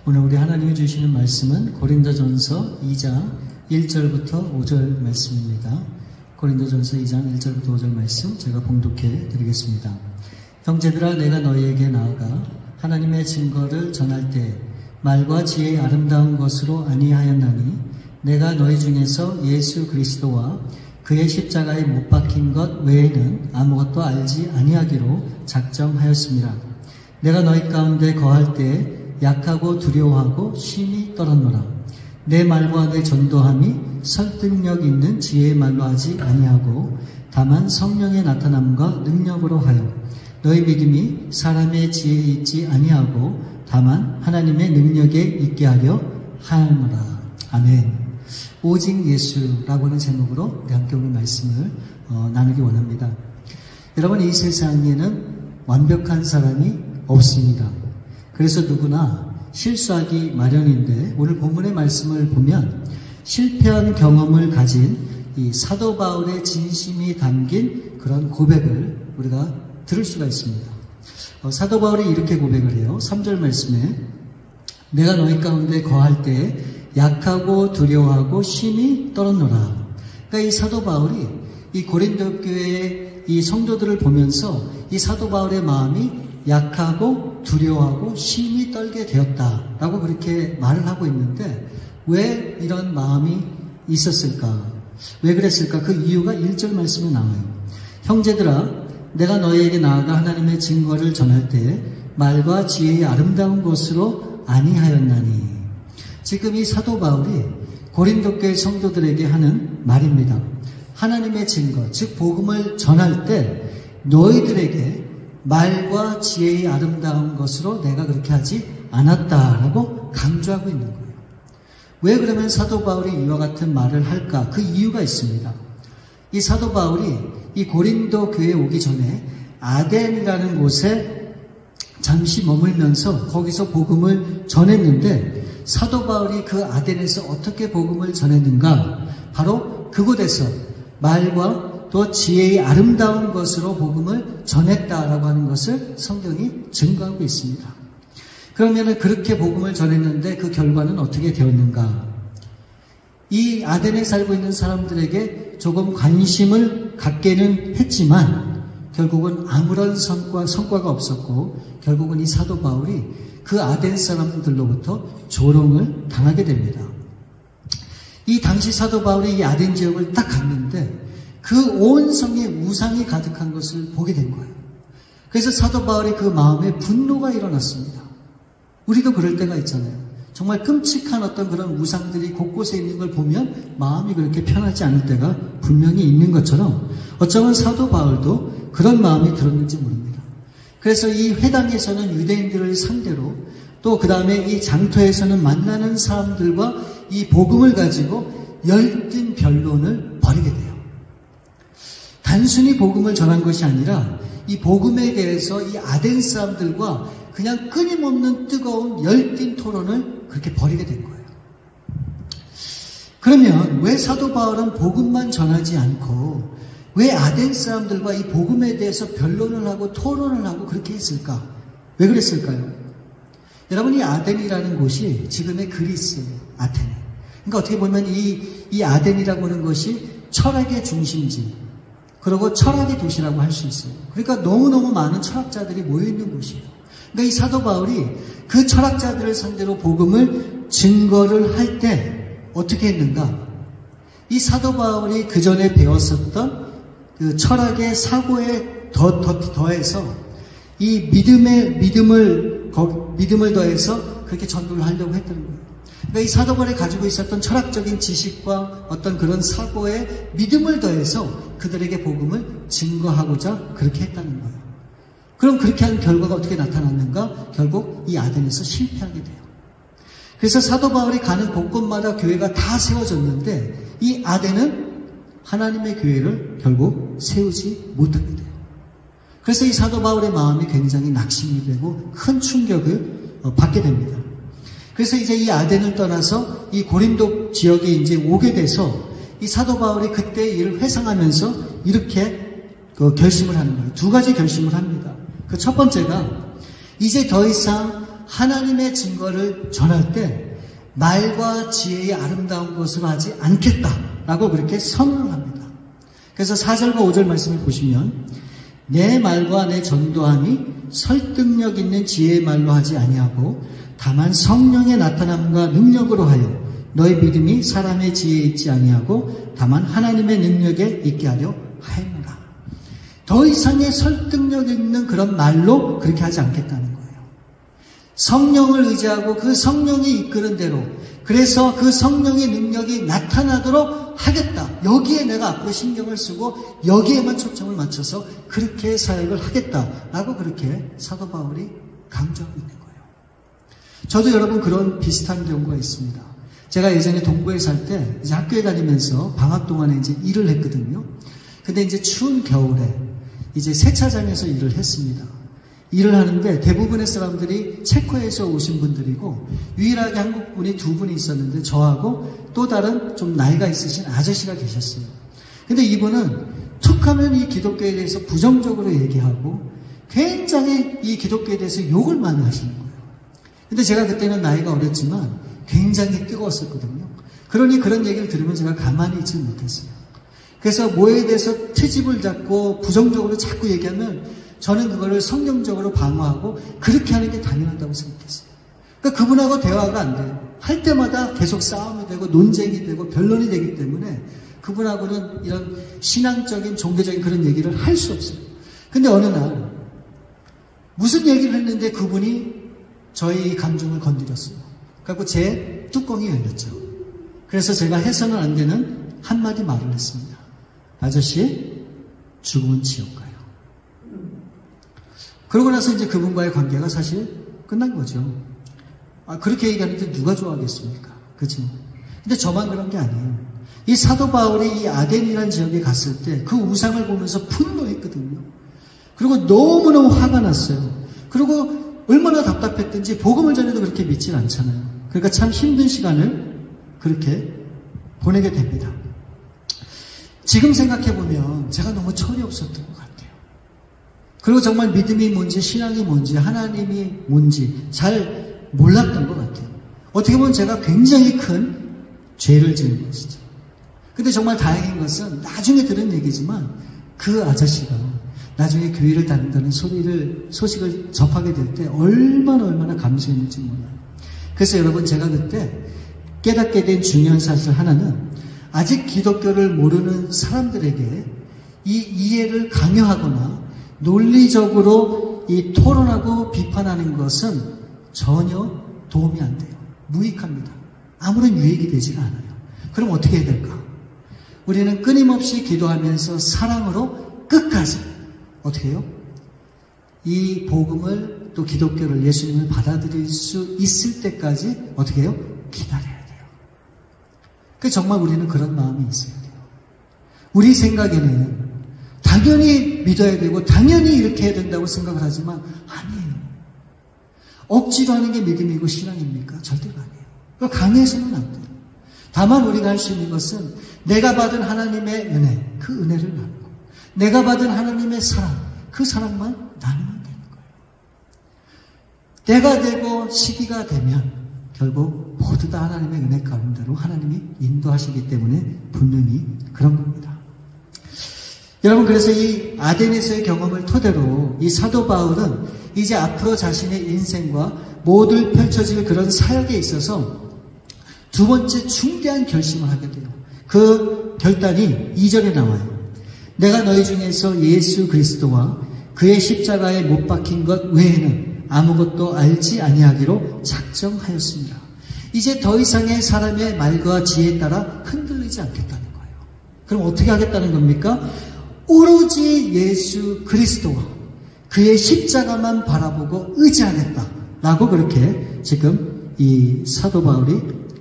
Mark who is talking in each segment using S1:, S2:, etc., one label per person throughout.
S1: 오늘 우리 하나님이 주시는 말씀은 고린도전서 2장 1절부터 5절 말씀입니다. 고린도전서 2장 1절부터 5절 말씀 제가 봉독해 드리겠습니다. 형제들아, 내가 너희에게 나아가 하나님의 증거를 전할 때 말과 지혜의 아름다운 것으로 아니하였나니 내가 너희 중에서 예수 그리스도와 그의 십자가에 못 박힌 것 외에는 아무것도 알지 아니하기로 작정하였습니다. 내가 너희 가운데 거할 때 약하고 두려워하고 심히 떨었노라. 내 말과 내 전도함이 설득력 있는 지혜의 말로 하지 아니하고 다만 성령의 나타남과 능력으로 하여 너희 믿음이 사람의 지혜에 있지 아니하고 다만 하나님의 능력에 있게 하려 하노라. 아멘. 오직 예수라고 하는 제목으로 우리 함께 오늘 말씀을 나누기 원합니다. 여러분, 이 세상에는 완벽한 사람이 없습니다. 그래서 누구나 실수하기 마련인데 오늘 본문의 말씀을 보면 실패한 경험을 가진 이 사도 바울의 진심이 담긴 그런 고백을 우리가 들을 수가 있습니다. 사도 바울이 이렇게 고백을 해요. 3절 말씀에 내가 너희 가운데 거할 때 약하고 두려워하고 심히 떨었노라. 그러니까 이 사도 바울이 이 고린도 교회의 이 성도들을 보면서 이 사도 바울의 마음이 약하고 두려워하고 심히 떨게 되었다라고 그렇게 말을 하고 있는데 왜 이런 마음이 있었을까? 왜 그랬을까? 그 이유가 1절 말씀에 나와요. 형제들아, 내가 너희에게 나아가 하나님의 증거를 전할 때 말과 지혜의 아름다운 것으로 아니하였나니. 지금 이 사도 바울이 고린도 교회 성도들에게 하는 말입니다. 하나님의 증거, 즉 복음을 전할 때 너희들에게 말과 지혜의 아름다운 것으로 내가 그렇게 하지 않았다라고 강조하고 있는 거예요. 왜 그러면 사도 바울이 이와 같은 말을 할까? 그 이유가 있습니다. 이 사도 바울이 이 고린도 교회에 오기 전에 아덴이라는 곳에 잠시 머물면서 거기서 복음을 전했는데 사도 바울이 그 아덴에서 어떻게 복음을 전했는가? 바로 그곳에서 말과 또 지혜의 아름다운 것으로 복음을 전했다라고 하는 것을 성경이 증거하고 있습니다. 그러면 그렇게 복음을 전했는데 그 결과는 어떻게 되었는가? 이 아덴에 살고 있는 사람들에게 조금 관심을 갖게는 했지만 결국은 아무런 성과가 없었고 결국은 이 사도 바울이 그 아덴 사람들로부터 조롱을 당하게 됩니다. 이 당시 사도 바울이 이 아덴 지역을 딱 갔는데 그 온 성에 우상이 가득한 것을 보게 된 거예요. 그래서 사도 바울의 그 마음에 분노가 일어났습니다. 우리도 그럴 때가 있잖아요. 정말 끔찍한 어떤 그런 우상들이 곳곳에 있는 걸 보면 마음이 그렇게 편하지 않을 때가 분명히 있는 것처럼 어쩌면 사도 바울도 그런 마음이 들었는지 모릅니다. 그래서 이 회당에서는 유대인들을 상대로 또 그 다음에 이 장터에서는 만나는 사람들과 이 복음을 가지고 열띤 변론을 벌이게 돼요. 단순히 복음을 전한 것이 아니라 이 복음에 대해서 이 아덴 사람들과 그냥 끊임없는 뜨거운 열띤 토론을 그렇게 벌이게 된 거예요. 그러면 왜 사도 바울은 복음만 전하지 않고 왜 아덴 사람들과 이 복음에 대해서 변론을 하고 토론을 하고 그렇게 했을까? 왜 그랬을까요? 여러분, 이 아덴이라는 곳이 지금의 그리스예요. 아테네. 그러니까 어떻게 보면 이 아덴이라고 하는 것이 철학의 중심지, 그리고 철학의 도시라고 할 수 있어요. 그러니까 너무너무 많은 철학자들이 모여있는 곳이에요. 그러니까 이 사도 바울이 그 철학자들을 상대로 복음을 증거를 할 때 어떻게 했는가? 이 사도 바울이 그 전에 배웠었던 그 철학의 사고에 더해서 이 믿음을 더해서 그렇게 전도를 하려고 했던 거예요. 그러니까 이 사도 바울이 가지고 있었던 철학적인 지식과 어떤 그런 사고에 믿음을 더해서 그들에게 복음을 증거하고자 그렇게 했다는 거예요. 그럼 그렇게 한 결과가 어떻게 나타났는가? 결국 이 아덴에서 실패하게 돼요. 그래서 사도 바울이 가는 곳곳마다 교회가 다 세워졌는데 이 아덴은 하나님의 교회를 결국 세우지 못하게 돼요. 그래서 이 사도 바울의 마음이 굉장히 낙심이 되고 큰 충격을 받게 됩니다. 그래서 이제 이 아덴을 떠나서 이 고린도 지역에 이제 오게 돼서 이 사도 바울이 그때 일을 회상하면서 이렇게 결심을 하는 거예요. 두 가지 결심을 합니다. 그 첫 번째가 이제 더 이상 하나님의 증거를 전할 때 말과 지혜의 아름다운 것으로 하지 않겠다라고 그렇게 선언을 합니다. 그래서 4절과 5절 말씀을 보시면 내 말과 내 전도함이 설득력 있는 지혜의 말로 하지 아니하고 다만 성령의 나타남과 능력으로 하여 너희 믿음이 사람의 지혜에 있지 아니하고 다만 하나님의 능력에 있게 하려 하였노라. 더 이상의 설득력 있는 그런 말로 그렇게 하지 않겠다는 거예요. 성령을 의지하고 그 성령이 이끄는 대로, 그래서 그 성령의 능력이 나타나도록 하겠다. 여기에 내가 앞으로 신경을 쓰고 여기에만 초점을 맞춰서 그렇게 사역을 하겠다라고 그렇게 사도 바울이 강조하고 있는 거예요. 저도 여러분 그런 비슷한 경우가 있습니다. 제가 예전에 동부에 살 때 이제 학교에 다니면서 방학 동안에 이제 일을 했거든요. 근데 이제 추운 겨울에 이제 세차장에서 일을 했습니다. 일을 하는데 대부분의 사람들이 체코에서 오신 분들이고 유일하게 한국 분이 2분이 있었는데 저하고 또 다른 좀 나이가 있으신 아저씨가 계셨어요. 근데 이분은 툭하면 이 기독교에 대해서 부정적으로 얘기하고 굉장히 이 기독교에 대해서 욕을 많이 하시는 거예요. 근데 제가 그때는 나이가 어렸지만 굉장히 뜨거웠었거든요. 그러니 그런 얘기를 들으면 제가 가만히 있지 못했어요. 그래서 뭐에 대해서 트집을 잡고 부정적으로 자꾸 얘기하면 저는 그거를 성경적으로 방어하고 그렇게 하는 게 당연하다고 생각했어요. 그러니까 그분하고 대화가 안 돼요. 할 때마다 계속 싸움이 되고 논쟁이 되고 변론이 되기 때문에 그분하고는 이런 신앙적인 종교적인 그런 얘기를 할 수 없어요. 근데 어느 날 무슨 얘기를 했는데 그분이 저희 감정을 건드렸어요. 그래서 제 뚜껑이 열렸죠. 그래서 제가 해서는 안 되는 한마디 말을 했습니다. 아저씨, 죽으면 지옥 가요. 그러고 나서 이제 그분과의 관계가 사실 끝난 거죠. 그렇게 얘기하는데 누가 좋아하겠습니까? 그렇죠? 근데 저만 그런 게 아니에요. 이 사도 바울이 이 아덴이라는 지역에 갔을 때 그 우상을 보면서 분노했거든요. 그리고 너무너무 화가 났어요. 그리고 얼마나 답답했든지 복음을 전해도 그렇게 믿질 않잖아요. 그러니까 참 힘든 시간을 그렇게 보내게 됩니다. 지금 생각해보면 제가 너무 철이 없었던 것 같아요. 그리고 정말 믿음이 뭔지 신앙이 뭔지 하나님이 뭔지 잘 몰랐던 것 같아요. 어떻게 보면 제가 굉장히 큰 죄를 지은 것이죠. 근데 정말 다행인 것은 나중에 들은 얘기지만 그 아저씨가 나중에 교회를 다닌다는 소식을 접하게 될 때 얼마나 감수했는지 몰라요. 그래서 여러분 제가 그때 깨닫게 된 중요한 사실 하나는 아직 기독교를 모르는 사람들에게 이 이해를 강요하거나 논리적으로 이 토론하고 비판하는 것은 전혀 도움이 안 돼요. 무익합니다. 아무런 유익이 되지가 않아요. 그럼 어떻게 해야 될까? 우리는 끊임없이 기도하면서 사랑으로 끝까지 어떻게 해요? 이 복음을 또 기독교를 예수님을 받아들일 수 있을 때까지 어떻게 해요? 기다려야 돼요. 정말 우리는 그런 마음이 있어야 돼요. 우리 생각에는 당연히 믿어야 되고 당연히 이렇게 해야 된다고 생각을 하지만 아니에요. 억지로 하는 게 믿음이고 신앙입니까? 절대로 아니에요. 강요해서는 안 돼요. 다만 우리가 할 수 있는 것은 내가 받은 하나님의 은혜, 그 은혜를 나누고 내가 받은 하나님의 사랑, 그 사랑만 나누면 되는 거예요. 때가 되고 시기가 되면 결국 모두 다 하나님의 은혜 가운데로 하나님이 인도하시기 때문에 분명히 그런 겁니다. 여러분 그래서 이 아덴에서의 경험을 토대로 이 사도 바울은 이제 앞으로 자신의 인생과 모두 펼쳐질 그런 사역에 있어서 두 번째 중대한 결심을 하게 돼요. 그 결단이 2절에 나와요. 내가 너희 중에서 예수 그리스도와 그의 십자가에 못 박힌 것 외에는 아무것도 알지 아니하기로 작정하였습니다. 이제 더 이상의 사람의 말과 지혜에 따라 흔들리지 않겠다는 거예요. 그럼 어떻게 하겠다는 겁니까? 오로지 예수 그리스도와 그의 십자가만 바라보고 의지하겠다라고 그렇게 지금 이 사도 바울이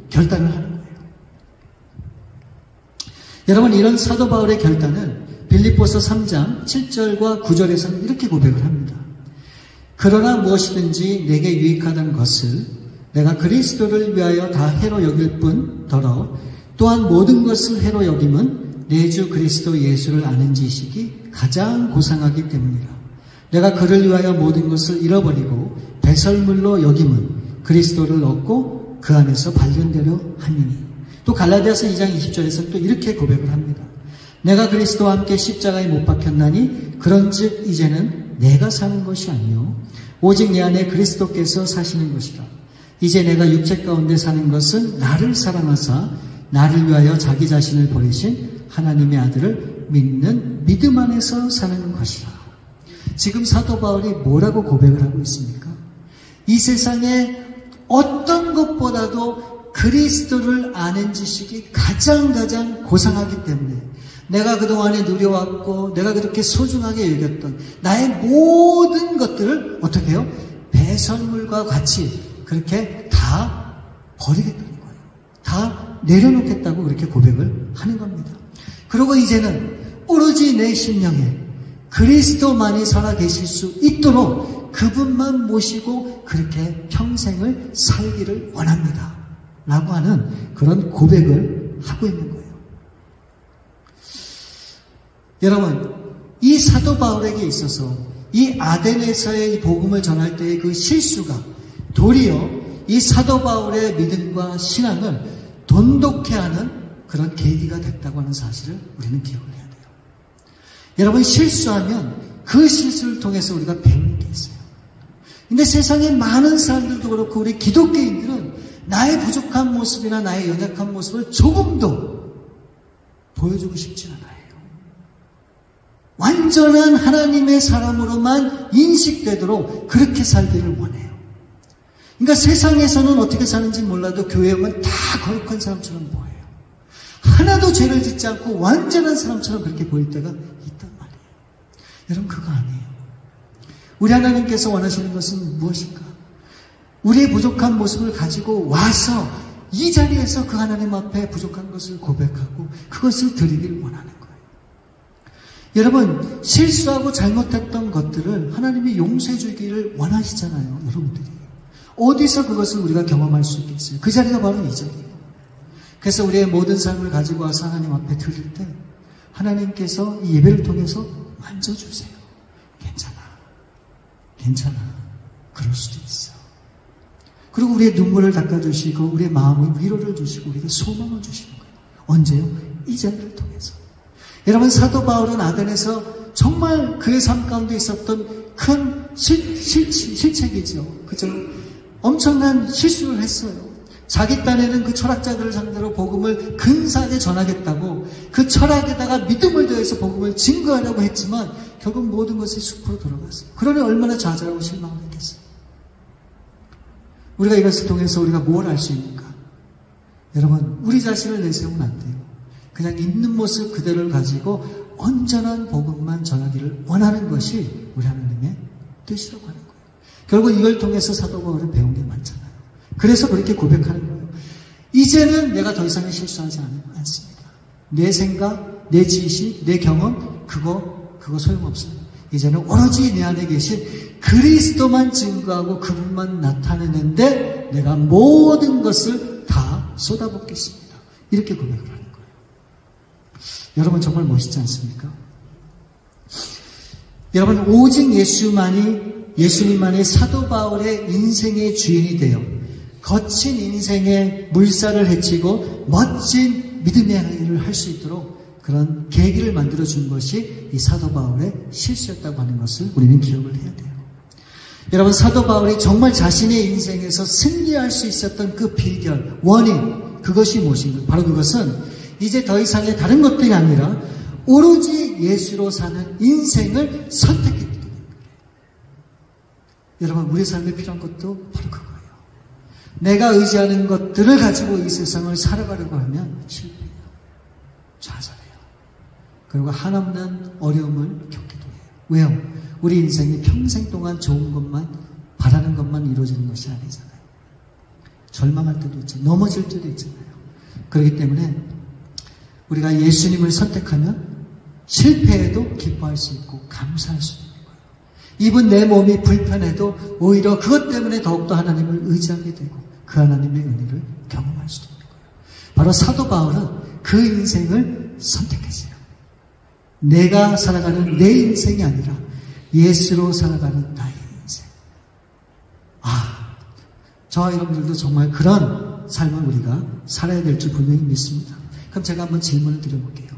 S1: 결단을 하는 거예요. 여러분 이런 사도 바울의 결단은 빌립보서 3장 7절과 9절에서는 이렇게 고백을 합니다. 그러나 무엇이든지 내게 유익하던 것을 내가 그리스도를 위하여 다 해로 여길 뿐더러 또한 모든 것을 해로 여김은 내 주 그리스도 예수를 아는 지식이 가장 고상하기 때문이라. 내가 그를 위하여 모든 것을 잃어버리고 배설물로 여김은 그리스도를 얻고 그 안에서 발견되려 함이니. 또 갈라디아서 2장 20절에서 또 이렇게 고백을 합니다. 내가 그리스도와 함께 십자가에 못 박혔나니 그런즉 이제는 내가 사는 것이 아니요 오직 내 안에 그리스도께서 사시는 것이라. 이제 내가 육체 가운데 사는 것은 나를 사랑하사 나를 위하여 자기 자신을 버리신 하나님의 아들을 믿는 믿음 안에서 사는 것이라. 지금 사도 바울이 뭐라고 고백을 하고 있습니까? 이 세상에 어떤 것보다도 그리스도를 아는 지식이 가장 고상하기 때문에 내가 그동안에 누려왔고 내가 그렇게 소중하게 여겼던 나의 모든 것들을 어떻게 해요? 배설물과 같이 그렇게 다 버리겠다는 거예요. 다 내려놓겠다고 그렇게 고백을 하는 겁니다. 그리고 이제는 오로지 내 심령에 그리스도만이 살아계실 수 있도록 그분만 모시고 그렇게 평생을 살기를 원합니다. 라고 하는 그런 고백을 하고 있는 거예요. 여러분, 이 사도 바울에게 있어서 이 아덴에서의 이 복음을 전할 때의 그 실수가 도리어 이 사도 바울의 믿음과 신앙을 돈독해 하는 그런 계기가 됐다고 하는 사실을 우리는 기억을 해야 돼요. 여러분, 실수하면 그 실수를 통해서 우리가 배우는 게 있어요. 근데 세상에 많은 사람들도 그렇고 우리 기독교인들은 나의 부족한 모습이나 나의 연약한 모습을 조금도 보여주고 싶지 않아요. 완전한 하나님의 사람으로만 인식되도록 그렇게 살기를 원해요. 그러니까 세상에서는 어떻게 사는지 몰라도 교회 오면 다 거룩한 사람처럼 보여요. 하나도 죄를 짓지 않고 완전한 사람처럼 그렇게 보일 때가 있단 말이에요. 여러분, 그거 아니에요. 우리 하나님께서 원하시는 것은 무엇일까? 우리의 부족한 모습을 가지고 와서 이 자리에서 그 하나님 앞에 부족한 것을 고백하고 그것을 드리기를 원하는 거예요. 여러분, 실수하고 잘못했던 것들을 하나님이 용서해 주기를 원하시잖아요. 여러분들이. 어디서 그것을 우리가 경험할 수 있겠어요? 그 자리가 바로 이 자리예요. 그래서 우리의 모든 삶을 가지고 와서 하나님 앞에 드릴 때 하나님께서 이 예배를 통해서 만져주세요. 괜찮아. 그럴 수도 있어. 그리고 우리의 눈물을 닦아주시고 우리의 마음의 위로를 주시고 우리에게 소망을 주시는 거예요. 언제요? 이 자리를 통해서. 여러분, 사도 바울은 아덴에서 정말 그의 삶 가운데 있었던 큰 실책이죠. 그죠? 엄청난 실수를 했어요. 자기 딴에는 그 철학자들을 상대로 복음을 근사하게 전하겠다고 그 철학에다가 믿음을 더해서 복음을 증거하려고 했지만 결국 모든 것이 숲으로 돌아갔어요. 그러니 얼마나 좌절하고 실망을 했겠어요. 우리가 이것을 통해서 우리가 뭘 알 수 있는가? 여러분, 우리 자신을 내세우면 안 돼요. 그냥 있는 모습 그대로를 가지고 온전한 복음만 전하기를 원하는 것이 우리 하나님의 뜻이라고 하는 거예요. 결국 이걸 통해서 사도 바울은 배운 게 많잖아요. 그래서 그렇게 고백하는 거예요. 이제는 내가 더 이상 실수하지 않습니다. 내 생각, 내 지식, 내 경험, 그거 소용없어요. 이제는 오로지 내 안에 계신 그리스도만 증거하고 그분만 나타내는데 내가 모든 것을 다 쏟아붓겠습니다. 이렇게 고백을 하는 거예요. 여러분, 정말 멋있지 않습니까? 여러분, 오직 예수님만이 사도 바울의 인생의 주인이 되어 거친 인생의 물살을 헤치고 멋진 믿음의 일을 할 수 있도록 그런 계기를 만들어준 것이 이 사도 바울의 실수였다고 하는 것을 우리는 기억을 해야 돼요. 여러분, 사도 바울이 정말 자신의 인생에서 승리할 수 있었던 그 비결, 원인, 그것이 무엇인가? 바로 그것은 이제 더 이상의 다른 것들이 아니라 오로지 예수로 사는 인생을 선택했기 때문에 여러분, 우리 삶에 필요한 것도 바로 그거예요. 내가 의지하는 것들을 가지고 이 세상을 살아가려고 하면 실패해요. 좌절해요. 그리고 한없는 어려움을 겪기도 해요. 왜요? 우리 인생이 평생 동안 좋은 것만, 바라는 것만 이루어지는 것이 아니잖아요. 절망할 때도 있죠. 넘어질 때도 있잖아요. 그렇기 때문에 우리가 예수님을 선택하면 실패해도 기뻐할 수 있고 감사할 수 있는 거예요. 이분 내 몸이 불편해도 오히려 그것 때문에 더욱더 하나님을 의지하게 되고 그 하나님의 은혜를 경험할 수도 있는 거예요. 바로 사도 바울은 그 인생을 선택했어요. 내가 살아가는 내 인생이 아니라 예수로 살아가는 나의 인생. 저와 여러분들도 정말 그런 삶을 우리가 살아야 될 줄 분명히 믿습니다. 그럼 제가 한번 질문을 드려볼게요.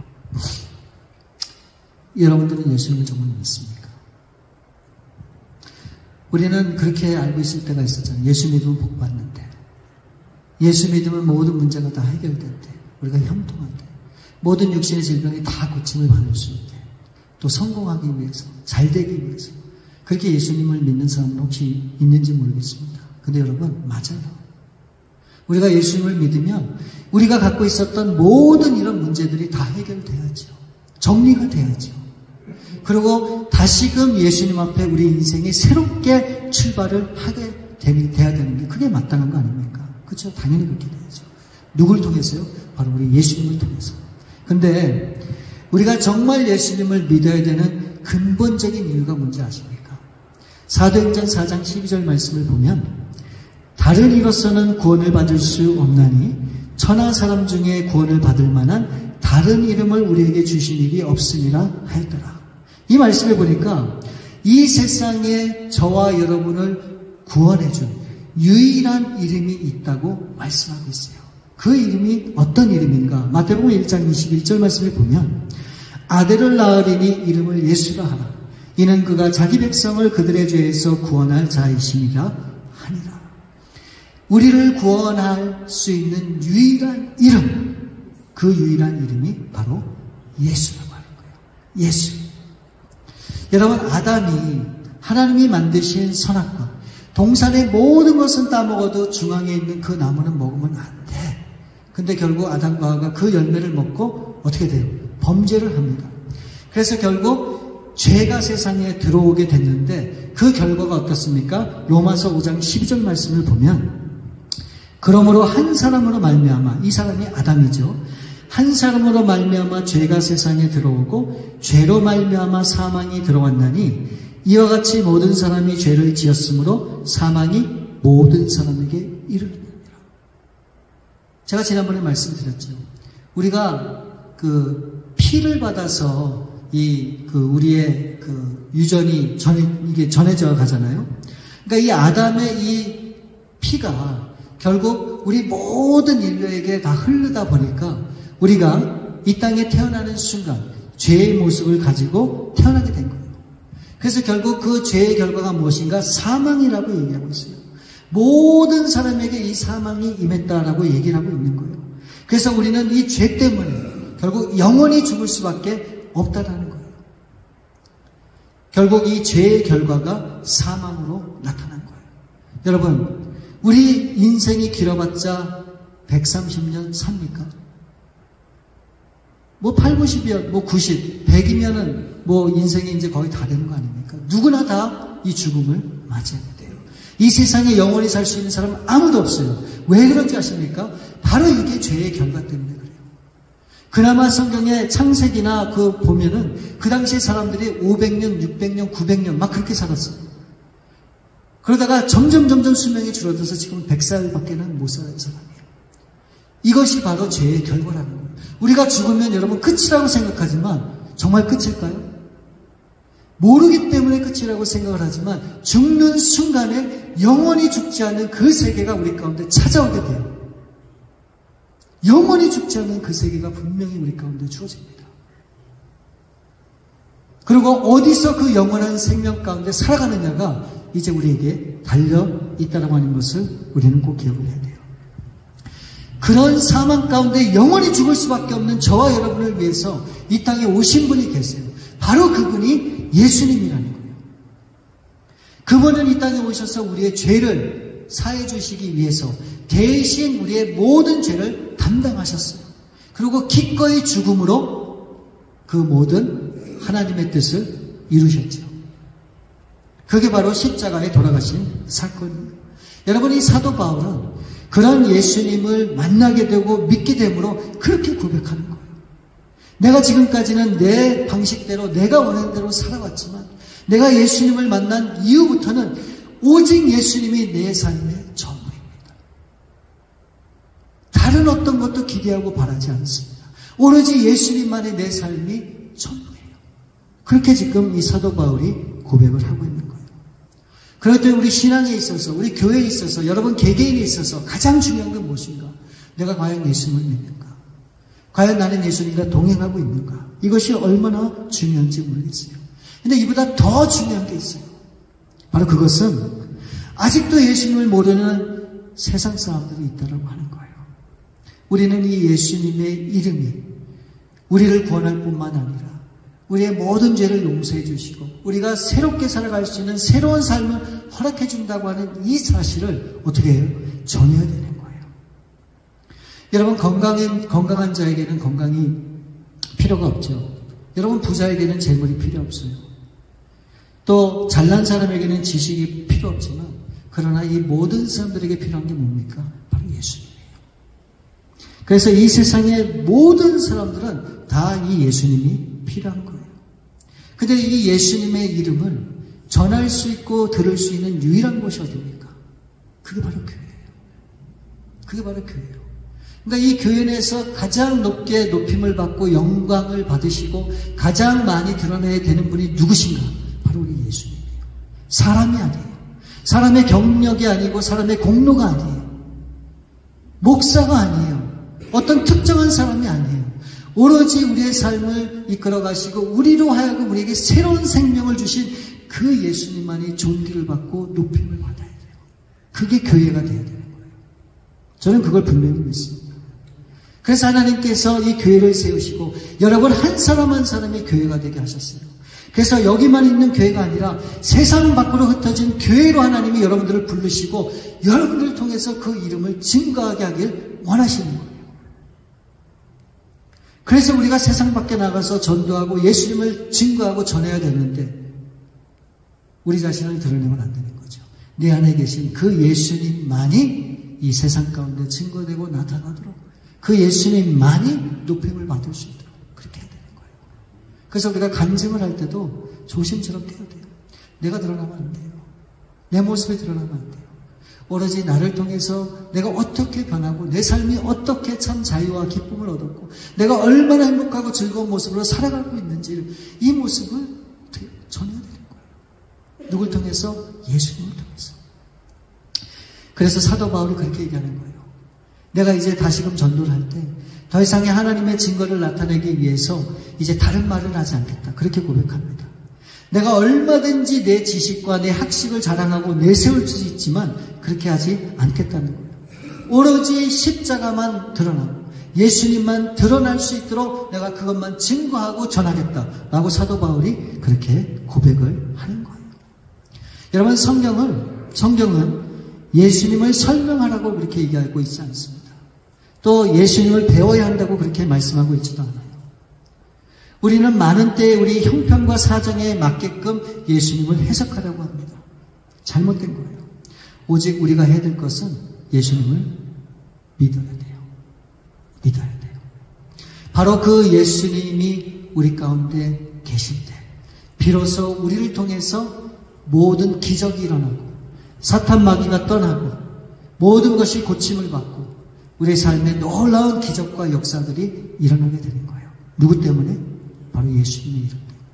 S1: 여러분들은 예수님을 정말 믿습니까? 우리는 그렇게 알고 있을 때가 있었잖아요. 예수 믿으면 복 받는데, 예수 믿으면 모든 문제가 다 해결된대, 우리가 형통한데, 모든 육신의 질병이 다 고침을 받을 수 있대, 또 성공하기 위해서, 잘 되기 위해서. 그렇게 예수님을 믿는 사람은 혹시 있는지 모르겠습니다. 근데 여러분, 맞아요. 우리가 예수님을 믿으면 우리가 갖고 있었던 모든 이런 문제들이 다 해결돼야죠. 정리가 돼야죠. 그리고 다시금 예수님 앞에 우리 인생이 새롭게 출발을 하게 돼야 되는 게 그게 마땅한 거 아닙니까? 그렇죠? 당연히 그렇게 돼야죠. 누굴 통해서요? 바로 우리 예수님을 통해서. 근데 우리가 정말 예수님을 믿어야 되는 근본적인 이유가 뭔지 아십니까? 사도행전 4장 12절 말씀을 보면 다른 이로서는 구원을 받을 수 없나니 천하 사람 중에 구원을 받을 만한 다른 이름을 우리에게 주신 일이 없음이라 하였더라. 이 말씀을 보니까 이 세상에 저와 여러분을 구원해준 유일한 이름이 있다고 말씀하고 있어요. 그 이름이 어떤 이름인가? 마태복음 1장 21절 말씀을 보면 아들을 낳으리니 이름을 예수라 하라. 이는 그가 자기 백성을 그들의 죄에서 구원할 자이심이라 하니라. 우리를 구원할 수 있는 유일한 이름, 그 유일한 이름이 바로 예수라고 하는 거예요. 예수. 여러분, 아담이 하나님이 만드신 선악과, 동산의 모든 것은 따먹어도 중앙에 있는 그 나무는 먹으면 안 돼. 근데 결국 아담과 하와가 그 열매를 먹고 어떻게 돼요? 범죄를 합니다. 그래서 결국 죄가 세상에 들어오게 됐는데 그 결과가 어떻습니까? 로마서 5장 12절 말씀을 보면 그러므로 한 사람으로 말미암아, 이 사람이 아담이죠. 한 사람으로 말미암아 죄가 세상에 들어오고 죄로 말미암아 사망이 들어왔나니 이와 같이 모든 사람이 죄를 지었으므로 사망이 모든 사람에게 이르느니라. 제가 지난번에 말씀드렸죠. 우리가 그 피를 받아서 우리의 그 유전이 이게 전해져 가잖아요. 그러니까 이 아담의 이 피가 결국 우리 모든 인류에게 다 흐르다 보니까 우리가 이 땅에 태어나는 순간 죄의 모습을 가지고 태어나게 된 거예요. 그래서 결국 그 죄의 결과가 무엇인가? 사망이라고 얘기하고 있어요. 모든 사람에게 이 사망이 임했다라고 얘기를 하고 있는 거예요. 그래서 우리는 이 죄 때문에 결국 영원히 죽을 수밖에 없다라는 거예요. 결국 이 죄의 결과가 사망으로 나타난 거예요. 여러분, 우리 인생이 길어봤자 130년 삽니까? 뭐 8, 90이면, 뭐 90, 100이면은 뭐 인생이 이제 거의 다 되는 거 아닙니까? 누구나 다 이 죽음을 맞이하게 돼요. 이 세상에 영원히 살 수 있는 사람은 아무도 없어요. 왜 그런지 아십니까? 바로 이게 죄의 결과 때문에 그래요. 그나마 성경의 창세기나 보면은 그 당시에 사람들이 500년, 600년, 900년 막 그렇게 살았어요. 그러다가 점점 수명이 줄어들어서 지금 100살밖에는 못 살아요, 사람이에요. 이것이 바로 죄의 결과라는 거예요. 우리가 죽으면 여러분 끝이라고 생각하지만 정말 끝일까요? 모르기 때문에 끝이라고 생각을 하지만 죽는 순간에 영원히 죽지 않는 그 세계가 우리 가운데 찾아오게 돼요. 영원히 죽지 않는 그 세계가 분명히 우리 가운데 주어집니다. 그리고 어디서 그 영원한 생명 가운데 살아가느냐가 이제 우리에게 달려 있다고 하는 것을 우리는 꼭 기억을 해야 돼요. 그런 사망 가운데 영원히 죽을 수밖에 없는 저와 여러분을 위해서 이 땅에 오신 분이 계세요. 바로 그분이 예수님이라는 거예요. 그분은 이 땅에 오셔서 우리의 죄를 사해 주시기 위해서 대신 우리의 모든 죄를 담당하셨어요. 그리고 기꺼이 죽음으로 그 모든 하나님의 뜻을 이루셨죠. 그게 바로 십자가에 돌아가신 사건입니다. 여러분, 이 사도 바울은 그런 예수님을 만나게 되고 믿게 됨으로 그렇게 고백하는 거예요. 내가 지금까지는 내 방식대로 내가 원하는 대로 살아왔지만 내가 예수님을 만난 이후부터는 오직 예수님이 내 삶의 전부입니다. 다른 어떤 것도 기대하고 바라지 않습니다. 오로지 예수님만의 내 삶이 전부예요. 그렇게 지금 이 사도 바울이 고백을 하고 있는 거예요. 그럴 때 우리 신앙에 있어서, 우리 교회에 있어서, 여러분 개개인에 있어서 가장 중요한 건 무엇인가? 내가 과연 예수님을 믿는가? 과연 나는 예수님과 동행하고 있는가? 이것이 얼마나 중요한지 모르겠어요. 근데 이보다 더 중요한 게 있어요. 바로 그것은 아직도 예수님을 모르는 세상 사람들이 있다고 하는 거예요. 우리는 이 예수님의 이름이 우리를 구원할 뿐만 아니라 우리의 모든 죄를 용서해 주시고 우리가 새롭게 살아갈 수 있는 새로운 삶을 허락해 준다고 하는 이 사실을 어떻게 해요? 전해야 되는 거예요. 여러분 건강한 자에게는 건강이 필요가 없죠. 여러분 부자에게는 재물이 필요 없어요. 또 잘난 사람에게는 지식이 필요 없지만 그러나 이 모든 사람들에게 필요한 게 뭡니까? 바로 예수님이에요. 그래서 이 세상의 모든 사람들은 다 이 예수님이 필요한 거예요. 근데 이 예수님의 이름을 전할 수 있고 들을 수 있는 유일한 곳이 어디입니까? 그게 바로 교회예요. 그게 바로 교회예요. 그러니까 이 교회 내에서 가장 높게 높임을 받고 영광을 받으시고 가장 많이 드러내야 되는 분이 누구신가? 바로 우리 예수님이에요. 사람이 아니에요. 사람의 경력이 아니고 사람의 공로가 아니에요. 목사가 아니에요. 어떤 특정한 사람이 아니에요. 오로지 우리의 삶을 이끌어 가시고 우리로 하여금 우리에게 새로운 생명을 주신 그 예수님만이 존귀를 받고 높임을 받아야 돼요. 그게 교회가 되어야 되는 거예요. 저는 그걸 분명히 믿습니다. 그래서 하나님께서 이 교회를 세우시고 여러분 한 사람 한 사람이 교회가 되게 하셨어요. 그래서 여기만 있는 교회가 아니라 세상 밖으로 흩어진 교회로 하나님이 여러분들을 부르시고 여러분들을 통해서 그 이름을 증거하게 하길 원하시는 거예요. 그래서 우리가 세상 밖에 나가서 전도하고 예수님을 증거하고 전해야 되는데 우리 자신을 드러내면 안 되는 거죠. 내 안에 계신 그 예수님만이 이 세상 가운데 증거되고 나타나도록 그 예수님만이 높임을 받을 수 있도록 그렇게 해야 되는 거예요. 그래서 우리가 간증을 할 때도 조심스럽게 해야 돼요. 내가 드러나면 안 돼요. 내 모습이 드러나면 안 돼요. 오로지 나를 통해서 내가 어떻게 변하고 내 삶이 어떻게 참 자유와 기쁨을 얻었고 내가 얼마나 행복하고 즐거운 모습으로 살아가고 있는지를 이 모습을 전해야 되는 거예요. 누굴 통해서? 예수님을 통해서. 그래서 사도 바울이 그렇게 얘기하는 거예요. 내가 이제 다시금 전도를 할 때 더 이상의 하나님의 증거를 나타내기 위해서 이제 다른 말을 하지 않겠다. 그렇게 고백합니다. 내가 얼마든지 내 지식과 내 학식을 자랑하고 내세울 수 있지만 그렇게 하지 않겠다는 거예요. 오로지 십자가만 드러나고 예수님만 드러날 수 있도록 내가 그것만 증거하고 전하겠다라고 사도 바울이 그렇게 고백을 하는 거예요. 여러분 성경은 예수님을 설명하라고 그렇게 얘기하고 있지 않습니다. 또 예수님을 배워야 한다고 그렇게 말씀하고 있지도 않아요. 우리는 많은 때에 우리 형편과 사정에 맞게끔 예수님을 해석하려고 합니다. 잘못된 거예요. 오직 우리가 해야 될 것은 예수님을 믿어야 돼요. 믿어야 돼요. 바로 그 예수님이 우리 가운데 계실 때 비로소 우리를 통해서 모든 기적이 일어나고 사탄 마귀가 떠나고 모든 것이 고침을 받고 우리의 삶에 놀라운 기적과 역사들이 일어나게 되는 거예요. 누구 때문에? 바로 예수님의 이름 때문에.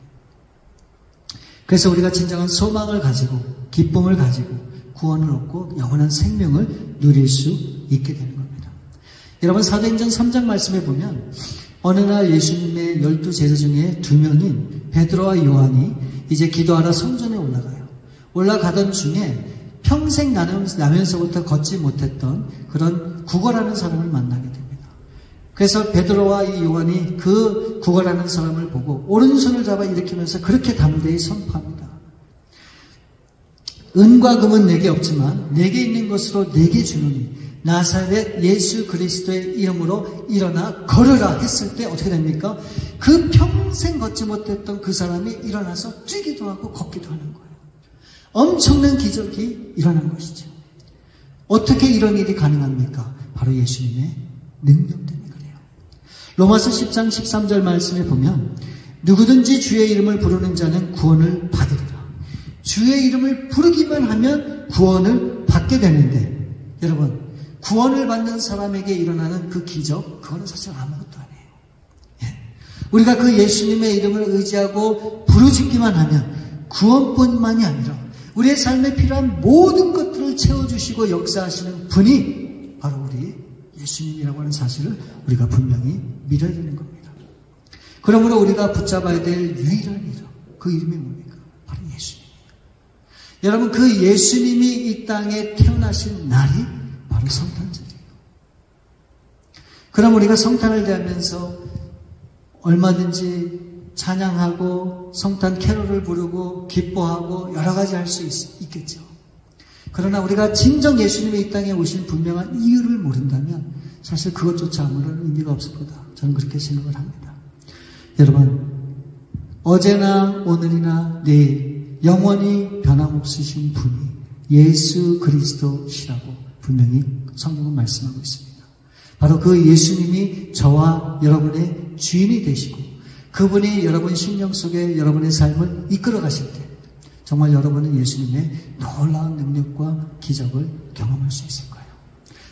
S1: 그래서 우리가 진정한 소망을 가지고 기쁨을 가지고 구원을 얻고 영원한 생명을 누릴 수 있게 되는 겁니다. 여러분 사도행전 3장 말씀에 보면 어느 날 예수님의 12제자 중에 2명인 베드로와 요한이 이제 기도하러 성전에 올라가요. 올라가던 중에 평생 나면서부터 걷지 못했던 그런 구걸하는 사람을 만나게 됩니다. 그래서 베드로와 이 요한이 그 구걸하는 사람을 보고 오른손을 잡아 일으키면서 그렇게 담대히 선포합니다. 은과 금은 내게 없지만 내게 있는 것으로 내게 주노니 나사렛 예수 그리스도의 이름으로 일어나 걸으라 했을 때 어떻게 됩니까? 그 평생 걷지 못했던 그 사람이 일어나서 뛰기도 하고 걷기도 하는 거예요. 엄청난 기적이 일어난 것이죠. 어떻게 이런 일이 가능합니까? 바로 예수님의 능력 때문에 그래요. 로마서 10장 13절 말씀에 보면 누구든지 주의 이름을 부르는 자는 구원을 받으리라. 주의 이름을 부르기만 하면 구원을 받게 되는데 여러분 구원을 받는 사람에게 일어나는 그 기적 그거는 사실 아무것도 아니에요. 예. 우리가 그 예수님의 이름을 의지하고 부르짖기만 하면 구원뿐만이 아니라 우리의 삶에 필요한 모든 것들을 채워주시고 역사하시는 분이 바로 우리 예수님이라고 하는 사실을 우리가 분명히 믿어야 되는 겁니다. 그러므로 우리가 붙잡아야 될 유일한 이름, 그 이름이 뭡니까? 바로 예수님입니다. 여러분, 그 예수님이 이 땅에 태어나신 날이 바로 성탄절이에요. 그럼 우리가 성탄을 대하면서 얼마든지 찬양하고 성탄 캐롤을 부르고 기뻐하고 여러 가지 할 수 있겠죠. 그러나 우리가 진정 예수님이 이 땅에 오신 분명한 이유를 모른다면 사실 그것조차 아무런 의미가 없을 거다. 저는 그렇게 생각을 합니다. 여러분, 어제나 오늘이나 내일 영원히 변함없으신 분이 예수 그리스도시라고 분명히 성경은 말씀하고 있습니다. 바로 그 예수님이 저와 여러분의 주인이 되시고 그분이 여러분 심령 속에 여러분의 삶을 이끌어 가실 때 정말 여러분은 예수님의 놀라운 능력과 기적을 경험할 수 있을 거예요.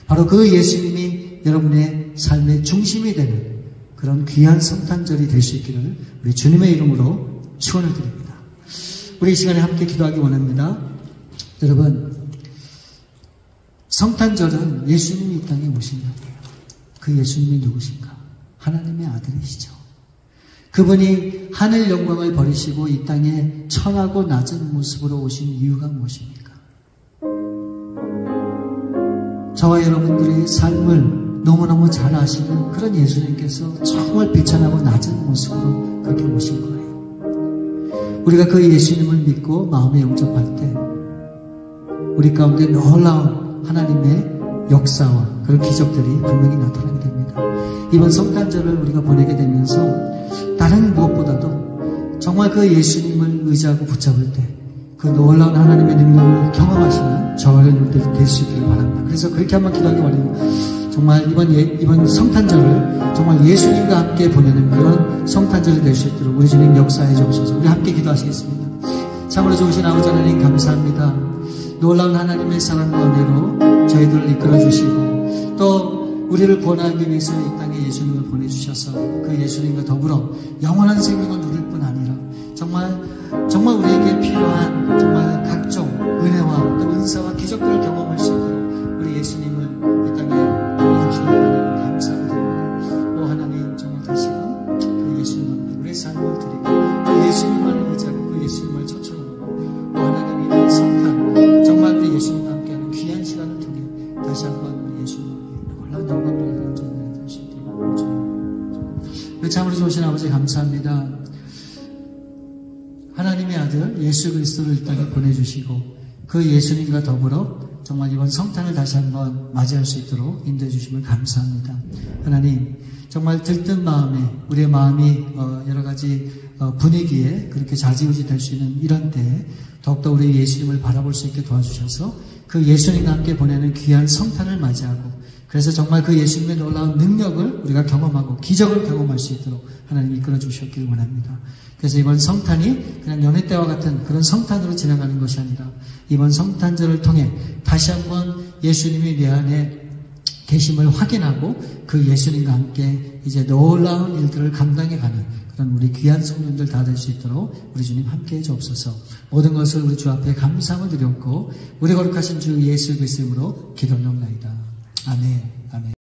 S1: 바로 그 예수님이 여러분의 삶의 중심이 되는 그런 귀한 성탄절이 될 수 있기를 우리 주님의 이름으로 축원을 드립니다. 우리 이 시간에 함께 기도하기 원합니다. 여러분, 성탄절은 예수님이 이 땅에 오신 날이에요. 그 예수님이 누구신가? 하나님의 아들이시죠. 그분이 하늘 영광을 버리시고 이 땅에 천하고 낮은 모습으로 오신 이유가 무엇입니까? 저와 여러분들의 삶을 너무너무 잘 아시는 그런 예수님께서 정말 비천하고 낮은 모습으로 그렇게 오신 거예요. 우리가 그 예수님을 믿고 마음에 영접할 때 우리 가운데 놀라운 하나님의 역사와 그런 기적들이 분명히 나타나게 됩니다. 이번 성탄절을 우리가 보내게 되면서 다른 무엇보다도 정말 그 예수님을 의지하고 붙잡을 때 그 놀라운 하나님의 능력을 경험하시는 저와 여러분들이 될 수 있기를 바랍니다. 그래서 그렇게 한번 기도하기 원해요. 정말 이번 성탄절을 정말 예수님과 함께 보내는 그런 성탄절이 될 수 있도록 우리 주님 역사해 주옵소서. 우리 함께 기도하시겠습니다. 참으로 좋으신 아버지 하나님 감사합니다. 놀라운 하나님의 사랑과 은혜로 저희들을 이끌어 주시고 또 우리를 구원하기 위해서 이 땅에 예수님을 보내주셔서 그 예수님과 더불어 영원한 생명을 누릴 뿐 아니라 정말 우리에게 필요한 정말 각종 은혜와 또 은사와 기적들을 경험할 수 있도록 우리 예수님을 이 땅에 보내주시는 하나님 감사드립니다. 오 하나님, 정말 다시금 그 예수님 앞에 우리의 삶을 드리고 그 예수님만을 의지하고 그 예수님을 초청하고 오 하나님, 이번 성탄 정말 그 예수님과 함께하는 귀한 시간을 통해 다시 한번 우리 예수님 놀라운 영광을 전해 드릴 수 있도록 주님, 참으로 좋으신 아버지 감사합니다. 하나님의 아들 예수 그리스도를 이 땅에 보내주시고 그 예수님과 더불어 정말 이번 성탄을 다시 한번 맞이할 수 있도록 인도해 주심을 감사합니다. 하나님, 정말 들뜬 마음에 우리의 마음이 여러 가지 분위기에 그렇게 좌지우지 될 수 있는 이런 때에 더욱더 우리 예수님을 바라볼 수 있게 도와주셔서 그 예수님과 함께 보내는 귀한 성탄을 맞이하고 그래서 정말 그 예수님의 놀라운 능력을 우리가 경험하고 기적을 경험할 수 있도록 하나님 이끌어 주셨기를 원합니다. 그래서 이번 성탄이 그냥 연애 때와 같은 그런 성탄으로 지나가는 것이 아니라 이번 성탄절을 통해 다시 한번 예수님이 내 안에 계심을 확인하고 그 예수님과 함께 이제 놀라운 일들을 감당해가는 그런 우리 귀한 성도님들 다 될 수 있도록 우리 주님 함께해 주옵소서. 모든 것을 우리 주 앞에 감사함을 드렸고 우리 거룩하신 주 예수 그리스도 이름으로 기도하옵나이다. 아멘. 아멘.